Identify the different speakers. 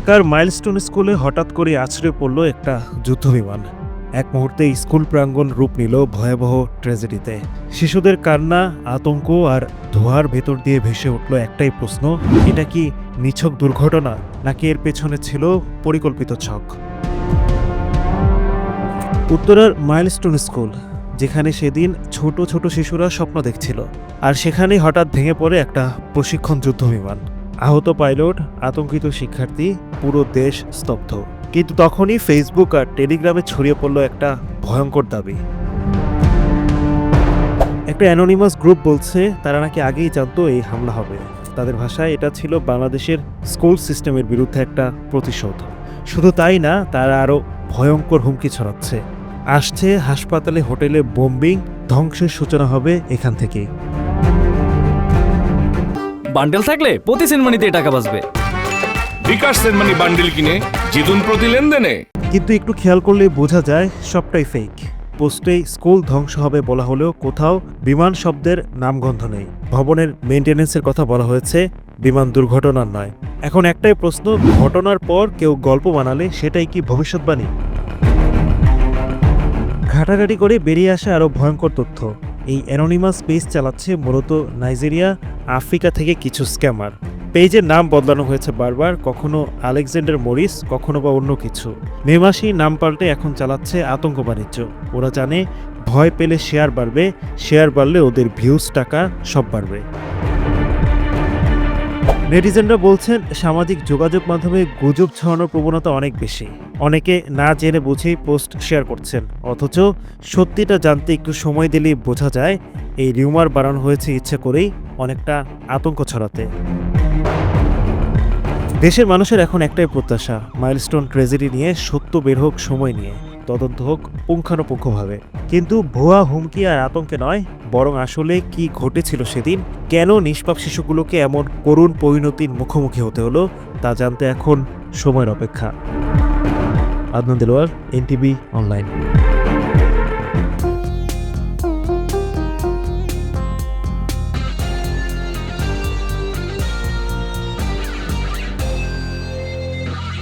Speaker 1: ঢাকার মাইলস্টোন স্কুলে হঠাৎ করে আছড়ে পড়ল একটা যুদ্ধবিমান। এক মুহূর্তে স্কুল প্রাঙ্গণ রূপ নিল ভয়াবহ ট্র্যাজেডিতে। শিশুদের কান্না, আতঙ্ক আর ধোঁয়ার ভেতর দিয়ে ভেসে উঠল একটাই প্রশ্ন, এটা কি নিছক দুর্ঘটনা নাকি এর পেছনে ছিল পরিকল্পিত ছক? উত্তরার মাইলস্টোন স্কুল, যেখানে সেদিন ছোট ছোট শিশুরা স্বপ্ন দেখছিল, আর সেখানেই হঠাৎ ভেঙে পড়ে একটা প্রশিক্ষণ যুদ্ধবিমান। আহত পাইলট, আতঙ্কিত শিক্ষার্থী, পুরো দেশ স্তব্ধ। কিন্তু তখনই ফেসবুক আর টেলিগ্রামে ছড়িয়ে পড়ল একটা ভয়ঙ্কর দাবি। একটা অ্যানোনিমাস গ্রুপ বলছে তারা নাকি আগেই জানতো এই হামলা হবে। তাদের ভাষায় এটা ছিল বাংলাদেশের স্কুল সিস্টেমের বিরুদ্ধে একটা প্রতিশোধ। শুধু তাই না, তারা আরও ভয়ঙ্কর হুমকি ছড়াচ্ছে। আসছে হাসপাতালে, হোটেলে বোম্বিং, ধ্বংসের সূচনা হবে এখান থেকেই।
Speaker 2: বান্ডেল থাকলে প্রতি সেনমানিতে টাকা বাঁচবে।
Speaker 3: বিকাশ সেনমানি বান্ডেল কিনে জিতুন প্রতি লেনদেনে।
Speaker 1: কিন্তু একটু খেয়াল করলে বোঝা যায় সবটাই ফেক। পোস্টে স্কুল ধ্বংস হবে বলা হলেও কোথাও বিমান শব্দের নামগন্ধ নেই। ভবনের মেইনটেনেন্সের কথা বলা হয়েছে, বিমান দুর্ঘটনার নয়। এখন একটাই প্রশ্ন, ঘটনার পর কেউ গল্প বানালে সেটাই কি ভবিষ্যৎবাণী? ঘাটাঘাটি করে বেরিয়ে আসে আরও ভয়ঙ্কর তথ্য। এই অ্যানোনিমাস পেজ চালাচ্ছে মূলত নাইজেরিয়া, আফ্রিকা থেকে কিছু স্ক্যামার। পেজের নাম বদলানো হয়েছে বারবার, কখনো আলেকজান্ডার মরিস, কখনো বা অন্য কিছু। মে মাসেই নাম পাল্টে এখন চালাচ্ছে আতঙ্ক বাণিজ্য। ওরা জানে ভয় পেলে শেয়ার বাড়বে, শেয়ার বাড়লে ওদের ভিউজ, টাকা সব বাড়বে। নেটিজেনরা বলছেন সামাজিক যোগাযোগ মাধ্যমে গুজব ছড়ানোর প্রবণতা অনেক বেশি। অনেকে না জেনে বুঝেই পোস্ট শেয়ার করছেন, অথচ সত্যিটা জানতে একটু সময় দিলেই বোঝা যায় এই রিউমার বাড়ানো হয়েছে ইচ্ছে করেই, অনেকটা আতঙ্ক ছড়াতে। দেশের মানুষের এখন একটাই প্রত্যাশা, মাইলস্টোন ট্র্যাজেডি নিয়ে সত্য বের হোক, সময় নিয়ে তদন্ত হোক পুঙ্খানুপুঙ্খভাবে। কিন্তু ভুয়া হুমকি আর আতঙ্কে নয়, বরং আসলে কি ঘটেছিল সেদিন, কেন নিষ্পাপ শিশুগুলোকে এমন করুণ পরিণতির মুখোমুখি হতে হলো, তা জানতে এখন সময়ের অপেক্ষা। Adnan Delwar, NTV online.